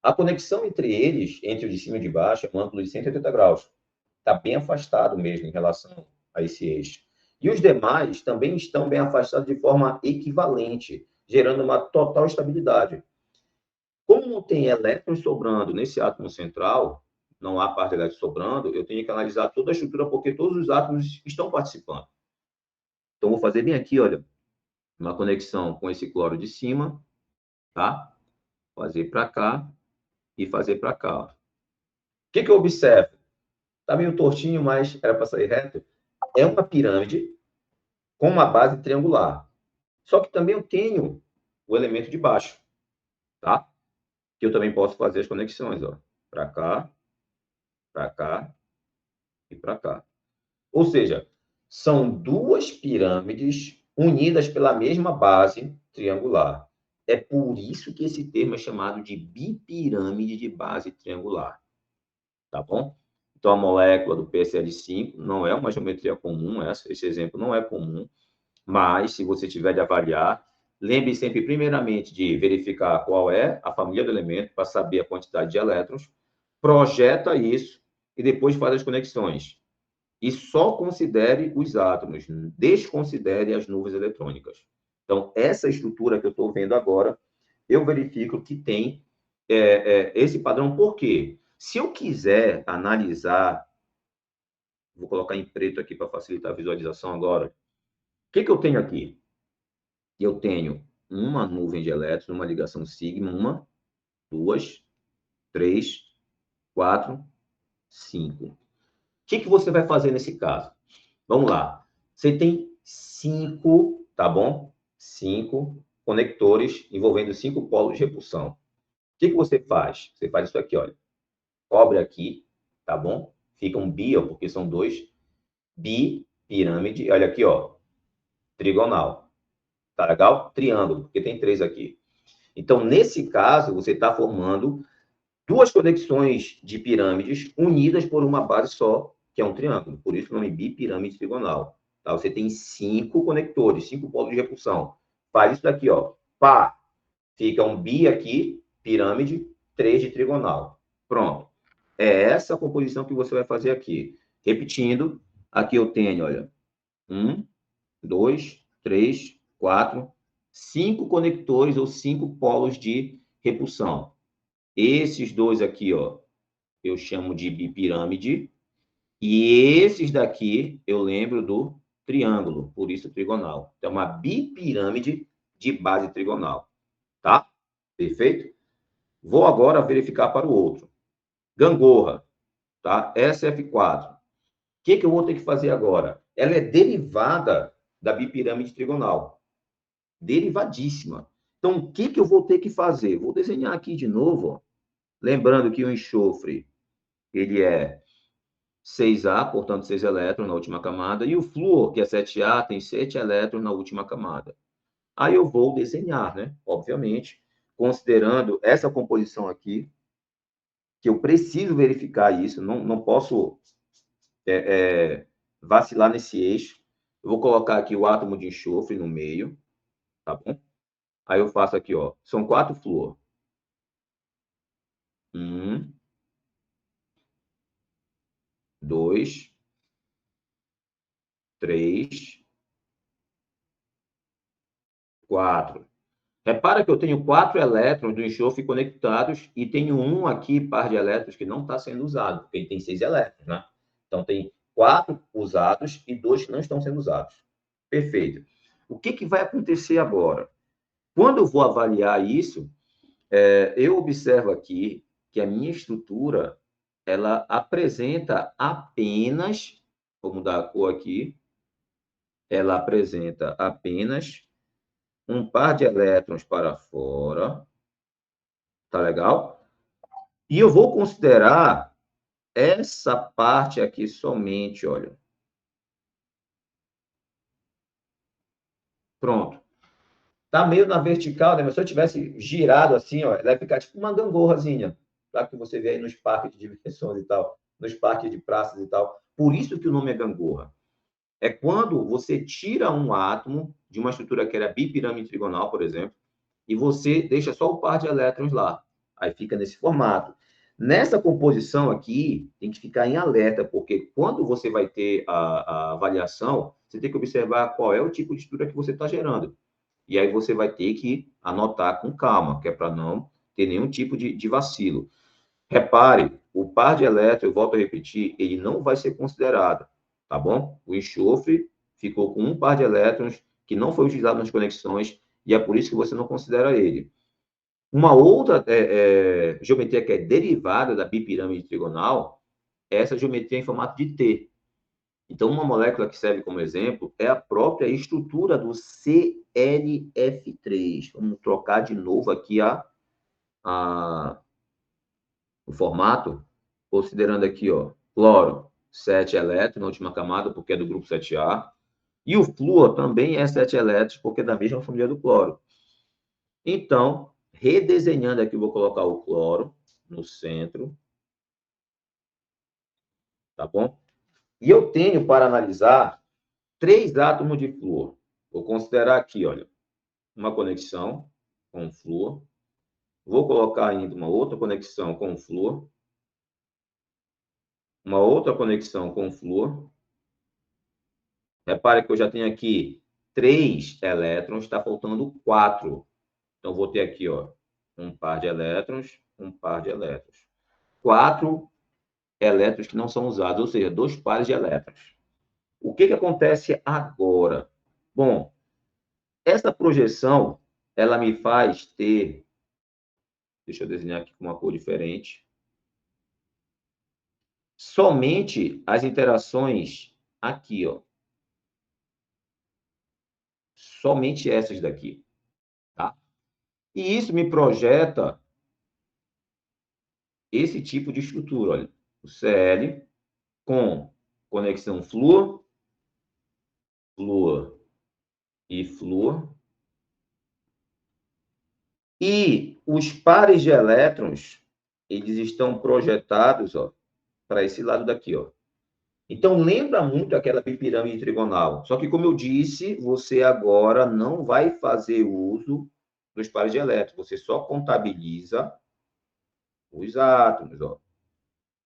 A conexão entre eles, entre o de cima e o de baixo, é um ângulo de 180 graus. Está bem afastado mesmo em relação a esse eixo. E os demais também estão bem afastados de forma equivalente, gerando uma total estabilidade. Como não tem elétrons sobrando nesse átomo central, não há parte de elétrons sobrando, eu tenho que analisar toda a estrutura porque todos os átomos estão participando. Então, vou fazer bem aqui, olha, uma conexão com esse cloro de cima, tá? Fazer para cá e fazer para cá. O que eu observo? Está meio tortinho, mas era para sair reto. É uma pirâmide com uma base triangular. Só que também eu tenho o elemento de baixo, tá? Que eu também posso fazer as conexões, ó. Para cá e para cá. Ou seja, são duas pirâmides unidas pela mesma base triangular. É por isso que esse termo é chamado de bipirâmide de base triangular. Tá bom? Então, a molécula do PSL5 não é uma geometria comum, esse exemplo não é comum, mas se você tiver de avaliar, lembre sempre, primeiramente, de verificar qual é a família do elemento para saber a quantidade de elétrons, projeta isso e depois faz as conexões. E só considere os átomos, desconsidere as nuvens eletrônicas. Então, essa estrutura que eu estou vendo agora, eu verifico que tem esse padrão. Por quê? Se eu quiser analisar, vou colocar em preto aqui para facilitar a visualização agora. O que eu tenho aqui? Eu tenho uma nuvem de elétrons, uma ligação sigma, uma, duas, três, quatro, cinco. O que você vai fazer nesse caso? Vamos lá. Você tem 5, tá bom? 5 conectores envolvendo 5 polos de repulsão. O que você faz? Você faz isso aqui, olha. Cobre aqui, tá bom? Fica um bi, ó, porque são dois. Bipirâmide, olha aqui, ó. Trigonal. Tá legal? Triângulo, porque tem 3 aqui. Então, nesse caso, você está formando duas conexões de pirâmides unidas por uma base só, que é um triângulo. Por isso o nome bipirâmide trigonal. Tá? Você tem 5 conectores, 5 polos de repulsão. Faz isso daqui, ó. Pá! Fica um bi aqui, pirâmide, 3 de trigonal. Pronto. É essa a composição que você vai fazer aqui. Repetindo, aqui eu tenho, olha, 1, 2, 3, 4, 5 conectores ou 5 polos de repulsão. Esses dois aqui, ó, eu chamo de bipirâmide. E esses daqui eu lembro do triângulo, por isso trigonal. Então, uma bipirâmide de base trigonal. Tá? Perfeito? Vou agora verificar para o outro. Gangorra, tá? SF4. O que eu vou ter que fazer agora? Ela é derivada da bipirâmide trigonal. Derivadíssima. Então, o que eu vou ter que fazer? Vou desenhar aqui de novo, ó. Lembrando que o enxofre, ele é 6A, portanto, 6 elétrons na última camada, e o flúor, que é 7A, tem 7 elétrons na última camada. Aí eu vou desenhar, né? Obviamente, considerando essa composição aqui, que eu preciso verificar isso, não posso vacilar nesse eixo. Eu vou colocar aqui o átomo de enxofre no meio, tá bom? Aí eu faço aqui, ó, são 4 flúor. 1, 2, 3, 4. Repara que eu tenho 4 elétrons do enxofre conectados e tenho um aqui, par de elétrons, que não está sendo usado, porque ele tem 6 elétrons, né? Então, tem 4 usados e 2 que não estão sendo usados. Perfeito. O que vai acontecer agora? Quando eu vou avaliar isso, eu observo aqui que a minha estrutura, ela apresenta apenas, vou mudar a cor aqui, ela apresenta apenas um par de elétrons para fora. Tá legal? E eu vou considerar essa parte aqui somente, olha. Pronto. Tá meio na vertical, né? Mas se eu tivesse girado assim, ó, ela ia ficar tipo uma gangorrazinha. Claro que você vê aí nos parques de diversões e tal, nos parques de praças e tal. Por isso que o nome é gangorra. É quando você tira um átomo de uma estrutura que era bipirâmide trigonal, por exemplo, e você deixa só o par de elétrons lá. Aí fica nesse formato. Nessa composição aqui, tem que ficar em alerta, porque quando você vai ter a avaliação, você tem que observar qual é o tipo de estrutura que você está gerando. E aí você vai ter que anotar com calma, que é para não ter nenhum tipo de vacilo. Repare, o par de elétrons, eu volto a repetir, ele não vai ser considerado, tá bom? O enxofre ficou com um par de elétrons que não foi utilizado nas conexões e é por isso que você não considera ele. Uma outra geometria que é derivada da bipirâmide trigonal é essa geometria em formato de T. Então, uma molécula que serve como exemplo é a própria estrutura do ClF3. Vamos trocar de novo aqui o formato, considerando aqui, ó, cloro, 7 elétrons na última camada, porque é do grupo 7A. E o flúor também é 7 elétrons, porque é da mesma família do cloro. Então, redesenhando aqui, eu vou colocar o cloro no centro, tá bom? E eu tenho para analisar 3 átomos de flúor. Vou considerar aqui, olha, uma conexão com o flúor. Vou colocar ainda uma outra conexão com o flúor. Uma outra conexão com o flúor. Repare que eu já tenho aqui 3 elétrons, está faltando 4. Então, vou ter aqui, ó, um par de elétrons, um par de elétrons. 4 elétrons que não são usados, ou seja, 2 pares de elétrons. O que acontece agora? Bom, essa projeção, ela me faz ter... Deixa eu desenhar aqui com uma cor diferente. Somente as interações aqui, ó. Somente essas daqui, tá? E isso me projeta esse tipo de estrutura, olha. O Cl com conexão flúor, flúor e flúor. E os pares de elétrons, eles estão projetados, ó, para esse lado daqui, ó. Então, lembra muito aquela bipirâmide trigonal. Só que, como eu disse, você agora não vai fazer uso dos pares de elétrons. Você só contabiliza os átomos, ó.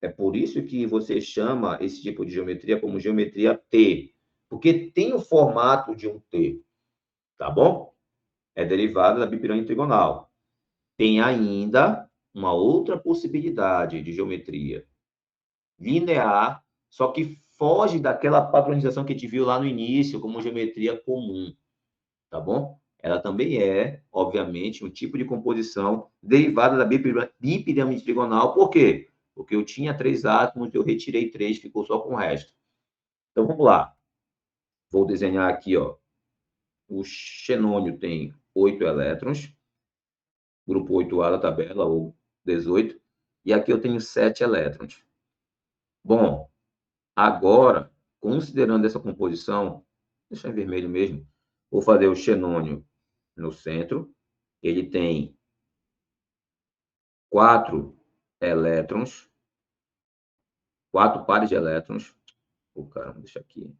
É por isso que você chama esse tipo de geometria como geometria T, porque tem o formato de um T, tá bom? É derivada da bipirâmide trigonal. Tem ainda uma outra possibilidade de geometria linear, só que foge daquela padronização que a gente viu lá no início, como geometria comum, tá bom? Ela também é, obviamente, um tipo de composição derivada da bipirâmide trigonal. Por quê? Porque eu tinha 3 átomos, eu retirei 3, ficou só com o resto. Então, vamos lá. Vou desenhar aqui, ó. O xenônio tem 8 elétrons, grupo 8A da tabela, ou 18. E aqui eu tenho 7 elétrons. Bom, agora, considerando essa composição, deixa em vermelho mesmo, vou fazer o xenônio no centro. Ele tem 4 elétrons, 4 pares de elétrons. O cara, deixa aqui.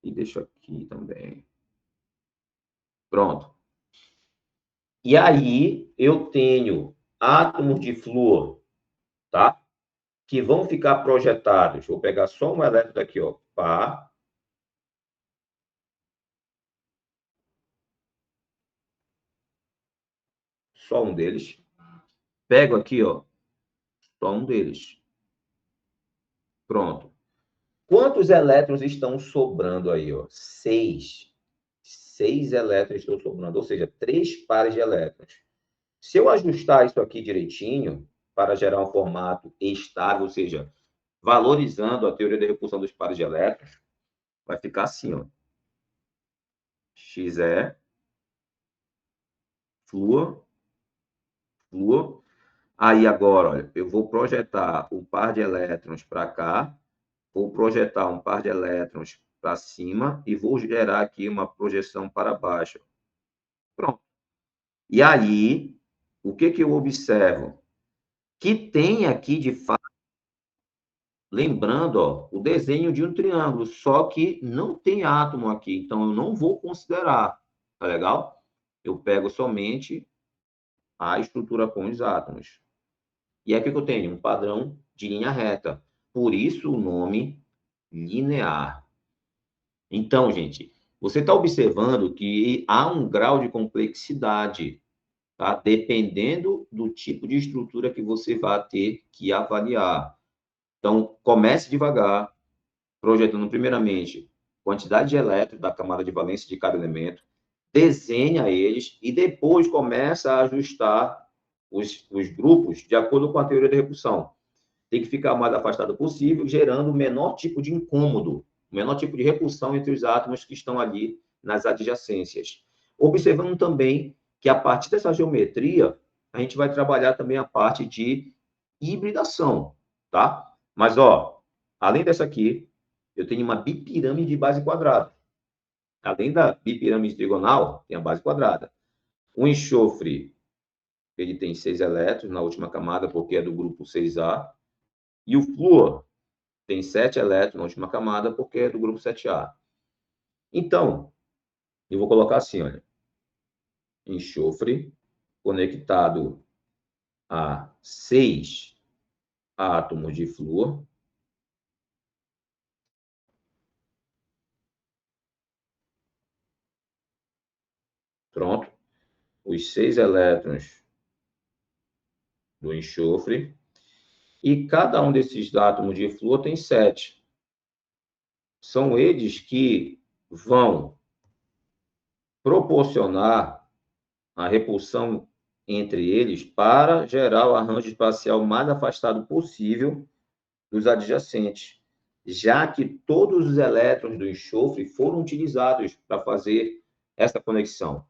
E deixa aqui também. Pronto. E aí, eu tenho átomos de flúor, tá? Que vão ficar projetados. Vou pegar só um elétron daqui, ó. Pá. Só um deles. Pego aqui, ó. Só um deles. Pronto. Quantos elétrons estão sobrando aí, ó? 6. 6 elétrons estão sobrando, ou seja, 3 pares de elétrons. Se eu ajustar isso aqui direitinho, para gerar um formato estável, ou seja, valorizando a teoria da repulsão dos pares de elétrons, vai ficar assim, ó. XE flúor. Aí agora, olha, eu vou projetar um par de elétrons para cá, vou projetar um par de elétrons para cima e vou gerar aqui uma projeção para baixo. Pronto. E aí, o que eu observo? Que tem aqui, de fato, lembrando, ó, o desenho de um triângulo, só que não tem átomo aqui, então eu não vou considerar, tá legal? Eu pego somente a estrutura com os átomos. E aqui que eu tenho um padrão de linha reta, por isso o nome linear. Então, gente, você está observando que há um grau de complexidade, tá? Dependendo do tipo de estrutura que você vai ter que avaliar. Então, comece devagar, projetando primeiramente quantidade de elétrons da camada de valência de cada elemento, desenha eles e depois começa a ajustar os grupos de acordo com a teoria da repulsão. Tem que ficar o mais afastado possível, gerando o menor tipo de incômodo, o menor tipo de repulsão entre os átomos que estão ali nas adjacências. Observando também que a partir dessa geometria, a gente vai trabalhar também a parte de hibridação, tá? Mas, ó, além dessa aqui, eu tenho uma bipirâmide de base quadrada. Além da bipirâmide trigonal, tem a base quadrada. O enxofre, ele tem 6 elétrons na última camada, porque é do grupo 6A. E o flúor tem 7 elétrons na última camada, porque é do grupo 7A. Então, eu vou colocar assim, olha. Enxofre conectado a 6 átomos de flúor. Pronto. Os 6 elétrons do enxofre. E cada um desses átomos de flúor tem 7. São eles que vão proporcionar a repulsão entre eles para gerar o arranjo espacial mais afastado possível dos adjacentes, já que todos os elétrons do enxofre foram utilizados para fazer essa conexão.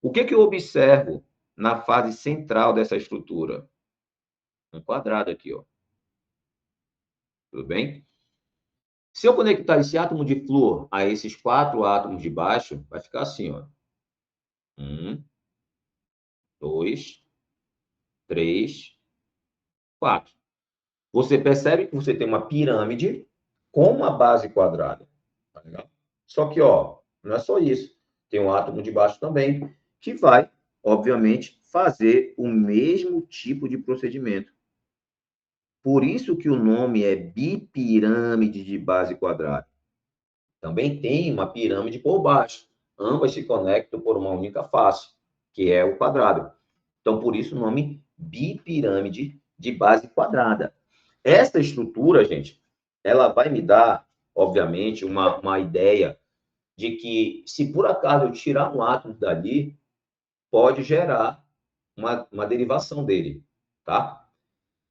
O que eu observo na fase central dessa estrutura? Um quadrado aqui, ó. Tudo bem? Se eu conectar esse átomo de flúor a esses 4 átomos de baixo, vai ficar assim, ó. 1, 2, 3, 4. Você percebe que você tem uma pirâmide com uma base quadrada. Tá legal? Só que, ó, não é só isso. Tem um átomo de baixo também, que vai, obviamente, fazer o mesmo tipo de procedimento. Por isso que o nome é bipirâmide de base quadrada. Também tem uma pirâmide por baixo. Ambas se conectam por uma única face, que é o quadrado. Então, por isso o nome bipirâmide de base quadrada. Essa estrutura, gente, ela vai me dar, obviamente, uma ideia de que, se por acaso eu tirar um átomo dali, pode gerar uma derivação dele, tá?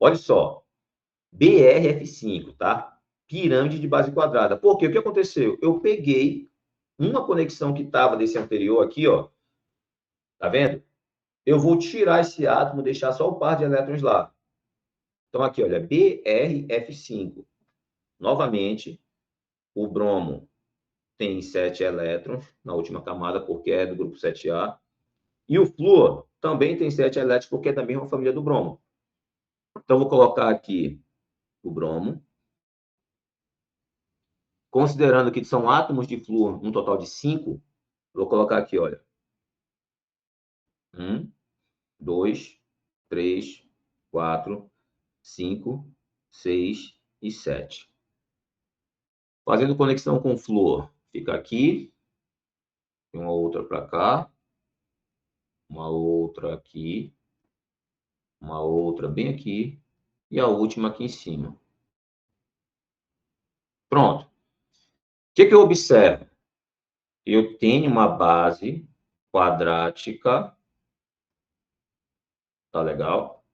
Olha só, BRF5, tá? Pirâmide de base quadrada. Por quê? O que aconteceu? Eu peguei uma conexão que estava desse anterior aqui, ó. Tá vendo? Eu vou tirar esse átomo, deixar só o par de elétrons lá. Então, aqui, olha, BRF5. Novamente, o bromo tem 7 elétrons na última camada, porque é do grupo 7A. E o flúor também tem 7 elétrons, porque é da mesma família do bromo. Então, vou colocar aqui o bromo. Considerando que são átomos de flúor, um total de 5, vou colocar aqui, olha. 1, 2, 3, 4, 5, 6 e 7. Fazendo conexão com flúor, fica aqui, uma outra para cá, uma outra aqui, uma outra bem aqui e a última aqui em cima. Pronto. O que eu observo? Eu tenho uma base quadrática, tá legal?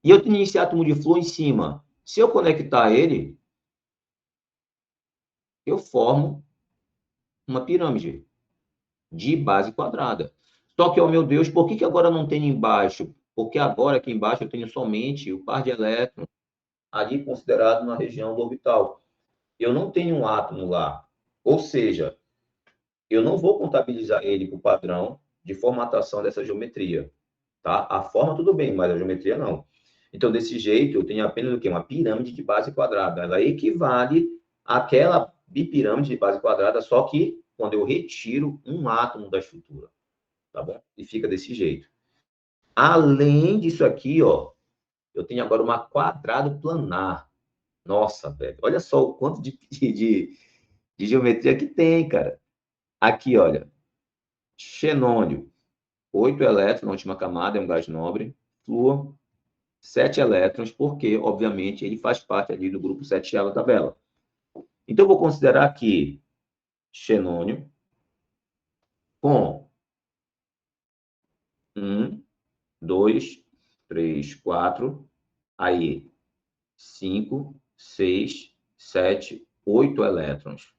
E eu tenho esse átomo de flúor em cima. Se eu conectar ele, eu formo uma pirâmide de base quadrada. Só que, oh meu Deus, por que agora não tem embaixo? Porque agora aqui embaixo eu tenho somente o par de elétrons ali considerado na região do orbital. Eu não tenho um átomo lá. Ou seja, eu não vou contabilizar ele para o padrão de formatação dessa geometria. Tá? A forma tudo bem, mas a geometria não. Então, desse jeito, eu tenho apenas o quê? Uma pirâmide de base quadrada. Ela equivale àquela bipirâmide de base quadrada, só que quando eu retiro um átomo da estrutura. Tá bom? E fica desse jeito. Além disso aqui, ó, eu tenho agora uma quadrado planar. Nossa, velho, olha só o quanto de geometria que tem, cara. Aqui, olha, xenônio, 8 elétrons na última camada, é um gás nobre. Flúor, 7 elétrons, porque, obviamente, ele faz parte ali do grupo 7A da tabela. Então, eu vou considerar aqui xenônio com 1, 2, 3, 4, aí 5, 6, 7, 8 elétrons.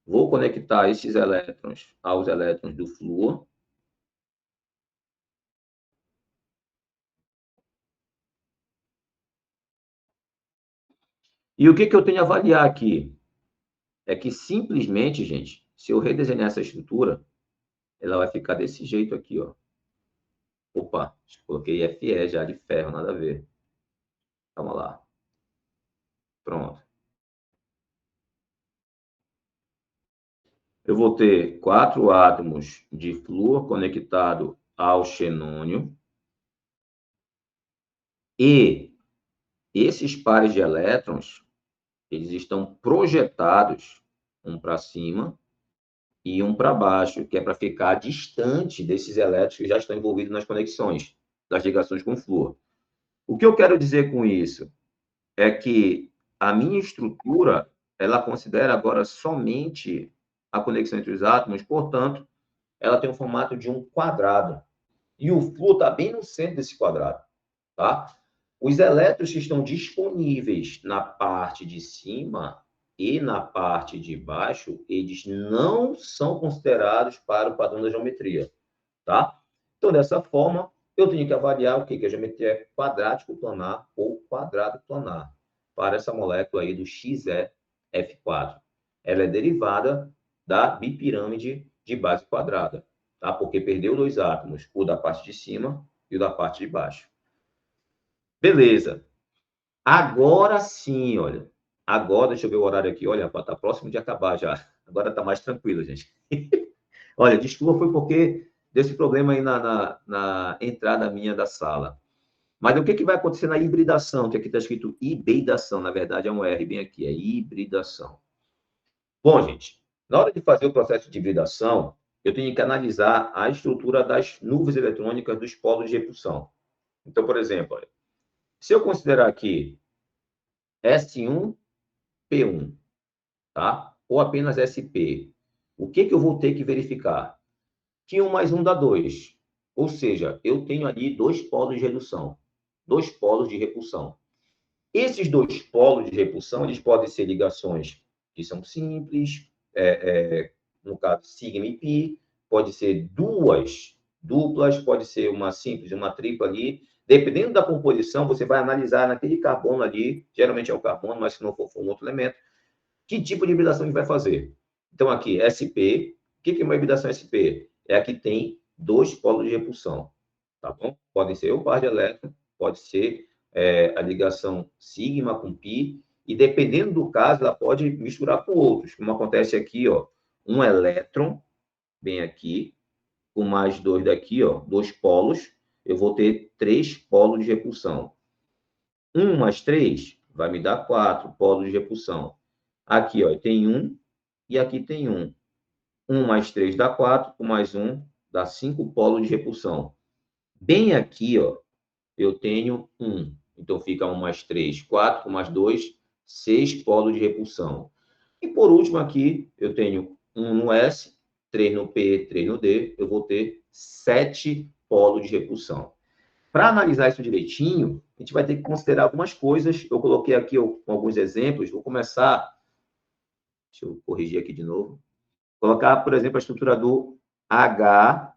Vou conectar esses elétrons aos elétrons do flúor. E o que eu tenho a avaliar aqui? É que simplesmente, gente, se eu redesenhar essa estrutura, ela vai ficar desse jeito aqui, ó. Opa, coloquei Fe já de ferro, nada a ver. Calma lá. Pronto. Eu vou ter 4 átomos de flúor conectado ao xenônio. E esses pares de elétrons, eles estão projetados um para cima e um para baixo, que é para ficar distante desses elétrons que já estão envolvidos nas conexões, das ligações com flúor. O que eu quero dizer com isso é que a minha estrutura, ela considera agora somente a conexão entre os átomos, portanto, ela tem o formato de um quadrado. E o flúor está bem no centro desse quadrado, tá? Os elétrons que estão disponíveis na parte de cima e na parte de baixo, eles não são considerados para o padrão da geometria, tá? Então, dessa forma, eu tenho que avaliar o que? Que a geometria é quadrático planar ou quadrado planar para essa molécula aí do XeF4. Ela é derivada da bipirâmide de base quadrada, tá? Porque perdeu 2 átomos, o da parte de cima e o da parte de baixo. Beleza. Agora sim, olha. Agora, deixa eu ver o horário aqui. Olha, está próximo de acabar já. Agora está mais tranquilo, gente. Olha, desculpa, foi porque desse problema aí na entrada minha da sala. Mas o que vai acontecer na hibridação? Que aqui está escrito hibridação, na verdade é um R bem aqui, é hibridação. Bom, gente, na hora de fazer o processo de hibridação, eu tenho que analisar a estrutura das nuvens eletrônicas dos polos de repulsão. Então, por exemplo, olha, se eu considerar aqui S1, P1, tá? Ou apenas SP, o que eu vou ter que verificar? Que 1 mais 1 dá 2. Ou seja, eu tenho ali 2 polos de redução, 2 polos de repulsão. Esses 2 polos de repulsão, eles podem ser ligações que são simples, no caso, sigma e pi, pode ser duas duplas, pode ser uma simples e uma tripla ali. Dependendo da composição, você vai analisar naquele carbono ali, geralmente é o carbono, mas se não for um outro elemento, que tipo de hibridação a gente vai fazer. Então, aqui, SP. O que é uma hibridação SP? É a que tem 2 polos de repulsão, tá bom? Podem ser o par de elétrons, pode ser a ligação sigma com pi, e dependendo do caso, ela pode misturar com outros, como acontece aqui, ó, um elétron, bem aqui, com mais 2 daqui, ó, 2 polos, eu vou ter 3 polos de repulsão. 1 mais 3 vai me dar 4 polos de repulsão. Aqui, ó, tem 1 e aqui tem 1. 1 mais 3 dá 4, 1 mais 1 dá 5 polos de repulsão. Bem aqui, ó, eu tenho 1. Então, fica 1 mais 3, 4, 1 mais 2, 6 polos de repulsão. E, por último, aqui, eu tenho 1 no S, 3 no P, 3 no D, eu vou ter 7 polos de repulsão. Para analisar isso direitinho, a gente vai ter que considerar algumas coisas. Eu coloquei aqui com alguns exemplos. Vou começar... Deixa eu corrigir aqui de novo. Colocar, por exemplo, a estrutura do H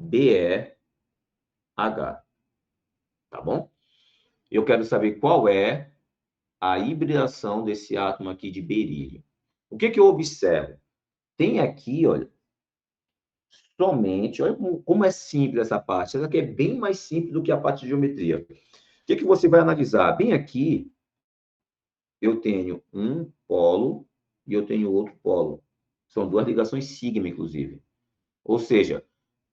BeH. Tá bom? Eu quero saber qual é a hibridação desse átomo aqui de berílio. O que eu observo? Tem aqui, olha, somente, olha como é simples essa parte. Essa aqui é bem mais simples do que a parte de geometria. O que você vai analisar? Bem aqui, eu tenho um polo e eu tenho outro polo. São duas ligações sigma, inclusive. Ou seja,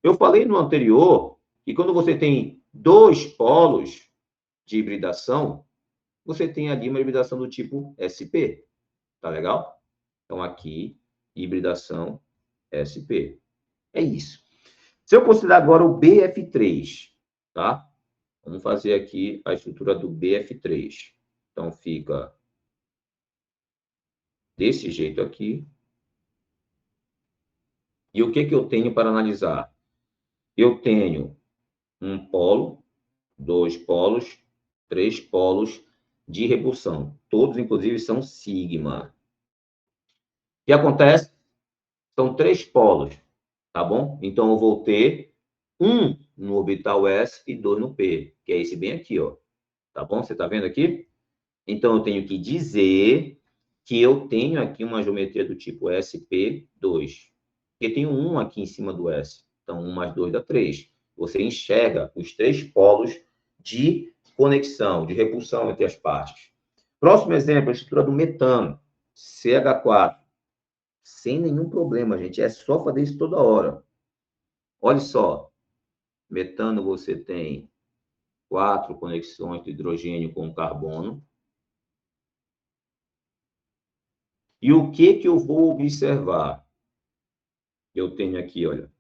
eu falei no anterior que quando você tem dois polos de hibridação, você tem ali uma hibridação do tipo SP. Tá legal? Então, aqui, hibridação SP. É isso. Se eu considerar agora o BF3, tá? Vamos fazer aqui a estrutura do BF3. Então, fica desse jeito aqui. E o que eu tenho para analisar? Eu tenho um polo, dois polos, três polos de repulsão. Todos, inclusive, são sigma. O que acontece? São três polos, tá bom? Então, eu vou ter um no orbital S e dois no P, que é esse bem aqui, ó. Tá bom? Você tá vendo aqui? Então, eu tenho que dizer que eu tenho aqui uma geometria do tipo SP2. Porque tem um 1 aqui em cima do S. Então, 1 mais 2 dá 3. Você enxerga os três polos de conexão, de repulsão entre as partes. Próximo exemplo, a estrutura do metano, CH4. Sem nenhum problema, gente. É só fazer isso toda hora. Olha só. Metano, você tem 4 conexões de hidrogênio com carbono. E o que eu vou observar? Eu tenho aqui, olha,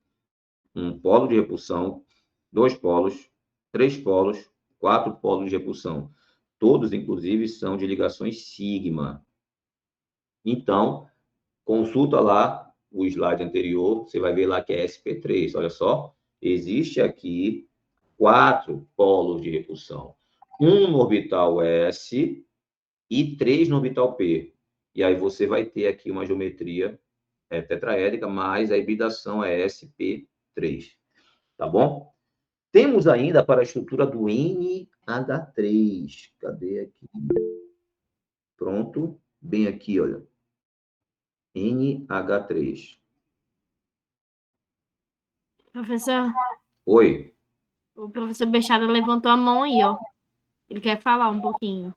um polo de repulsão, dois polos, três polos, quatro polos de repulsão. Todos, inclusive, são de ligações sigma. Então, consulta lá o slide anterior, você vai ver lá que é SP3. Olha só, existe aqui 4 polos de repulsão. Um no orbital S e 3 no orbital P. E aí você vai ter aqui uma geometria tetraédrica, mas a hibridação é SP3. Tá bom? Temos ainda para a estrutura do NH3. Cadê aqui? Pronto. Bem aqui, olha. NH3.
Professor,
Oi.
o professor Bechara levantou a mão aí, ó. Ele quer falar um pouquinho.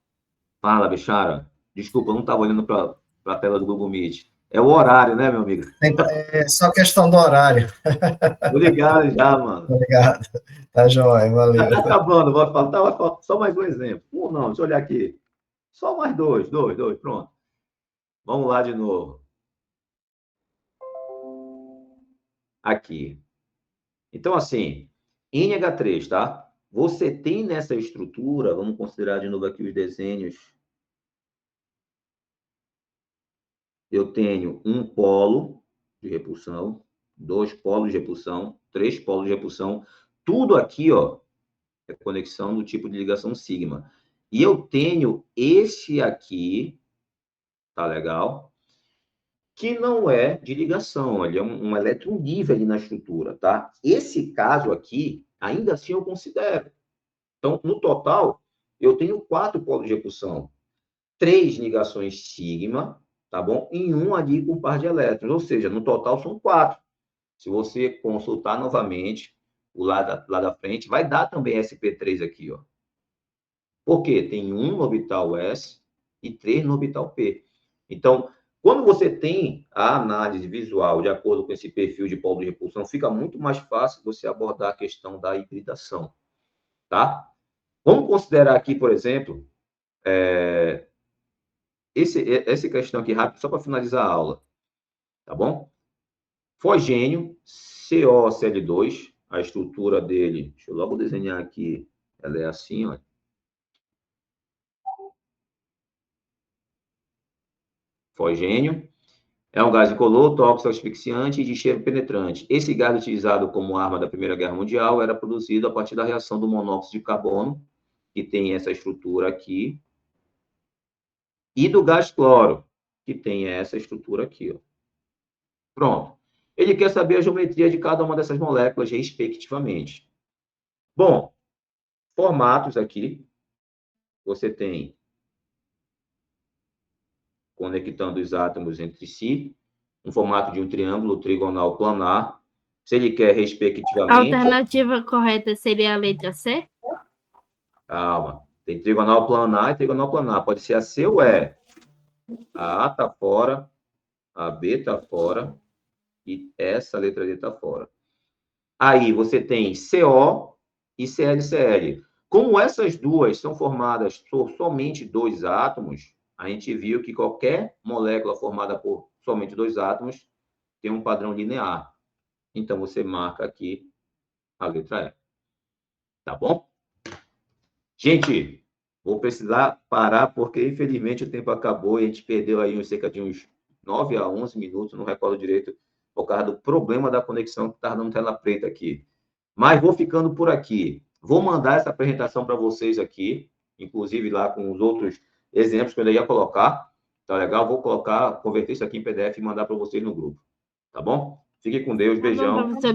Fala, Bechara. Desculpa, eu não estava olhando para a tela do Google Meet. É o horário, né, meu amigo?
É só questão do horário.
Tô ligado já, mano.
Obrigado. Tá joia,
Já
valeu.
tá acabando. Vai faltar só mais um exemplo. Um não, deixa eu olhar aqui. Só mais dois. Pronto. Vamos lá de novo. Aqui. Então, assim, NH3, tá? Você tem nessa estrutura, vamos considerar de novo aqui os desenhos. Eu tenho um polo de repulsão, dois polos de repulsão, três polos de repulsão. Tudo aqui, ó, é conexão do tipo de ligação sigma. E eu tenho esse aqui, tá legal? Que não é de ligação, ele é um elétron livre ali na estrutura, tá? Esse caso aqui, ainda assim eu considero. Então, no total, eu tenho 4 polos de repulsão, 3 ligações sigma, tá bom? E um ali com par de elétrons, ou seja, no total são 4. Se você consultar novamente o lá da frente, vai dar também SP3 aqui, ó. Por quê? Tem um no orbital S e 3 no orbital P. Então, quando você tem a análise visual de acordo com esse perfil de polo de repulsão, fica muito mais fácil você abordar a questão da hibridação, tá? Vamos considerar aqui, por exemplo, essa questão aqui rápido, só para finalizar a aula, tá bom? Fogênio, COCl2, a estrutura dele, deixa eu logo desenhar aqui, ela é assim, ó. Fogênio é um gás incolor, tóxico, asfixiante e de cheiro penetrante. Esse gás utilizado como arma da Primeira Guerra Mundial era produzido a partir da reação do monóxido de carbono, que tem essa estrutura aqui, e do gás cloro, que tem essa estrutura aqui, ó. Pronto. Ele quer saber a geometria de cada uma dessas moléculas, respectivamente. Bom, formatos aqui. Você tem conectando os átomos entre si, um formato de um triângulo trigonal planar. Se ele quer,
A
respectivamente...
alternativa correta seria a letra C?
Calma. Tem trigonal planar e trigonal planar. Pode ser a C ou E. A A está fora, a B está fora e essa letra D está fora. Aí você tem CO e ClCl. Como essas duas são formadas por somente dois átomos, a gente viu que qualquer molécula formada por somente dois átomos tem um padrão linear. Então, você marca aqui a letra E. Tá bom? Gente, vou precisar parar porque, infelizmente, o tempo acabou e a gente perdeu aí cerca de uns 9 a 11 minutos, não recordo direito, por causa do problema da conexão que estava dando tela preta aqui. Mas vou ficando por aqui. Vou mandar essa apresentação para vocês aqui, inclusive lá com os outros exemplos que eu ia colocar. Tá legal? Vou colocar, converter isso aqui em PDF e mandar para vocês no grupo. Tá bom? Fique com Deus.
Tá bom,
Beijão.
professor.